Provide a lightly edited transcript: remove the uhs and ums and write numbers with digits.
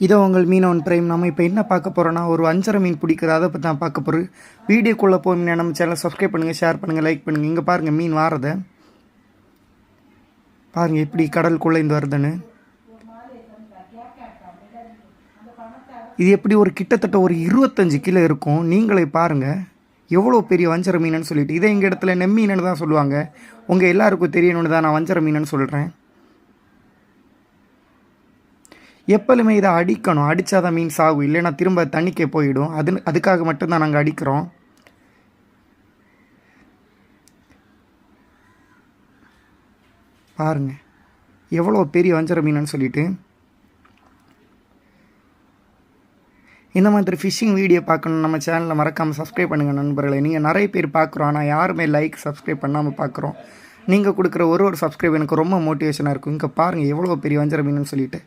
இதோ உங்கள் மீனவன் பிரைம். நம்ம இப்போ என்ன பார்க்க போகிறோன்னா, ஒரு வஞ்சர மீன் பிடிக்கிறது அதை பற்றி தான் பார்க்க போகிறோம். வீடியோக்குள்ளே போய் நம்ம சேனலை சப்ஸ்கிரைப் பண்ணுங்கள், ஷேர் பண்ணுங்கள், லைக் பண்ணுங்கள். இங்கே பாருங்கள் மீன் வாரதை பாருங்கள் எப்படி கடலுக்குள்ளே இந்த வருதுன்னு. இது எப்படி ஒரு கிட்டத்தட்ட ஒரு 25 கிலோ இருக்கும். நீங்களே பாருங்கள் எவ்வளோ பெரிய வஞ்சர மீனுன்னு சொல்லிட்டு. இதை எங்கள் இடத்துல நெம்மீனன்னு தான் சொல்லுவாங்க. உங்கள் எல்லாருக்கும் தெரியணுன்னு தான் நான் வஞ்சர மீனுன்னு சொல்கிறேன். எப்போலுமே இதை அடிக்கணும், அடித்தாதான் மீன் சாகும், இல்லைன்னா திரும்ப தண்ணிக்கே போயிடும். அதுக்காக மட்டும்தான் நாங்கள் அடிக்கிறோம். பாருங்கள் எவ்வளோ பெரிய வஞ்சர மீனுன்னு சொல்லிட்டு. இந்த மாதிரி ஃபிஷ்ஷிங் வீடியோ பார்க்கணும் நம்ம சேனலில் மறக்காமல் சப்ஸ்கிரைப் பண்ணுங்கள் நண்பர்களே. நீங்கள் நிறைய பேர் பார்க்குறோம், ஆனால் யாருமே லைக் சப்ஸ்கிரைப் பண்ணாமல் பார்க்குறோம். நீங்கள் கொடுக்குற ஒரு சப்ஸ்கிரைப் எனக்கு ரொம்ப மோட்டிவேஷனாக இருக்கும். இங்கே பாருங்கள் எவ்வளோ பெரிய வஞ்சர மீனுன்னு சொல்லிட்டு.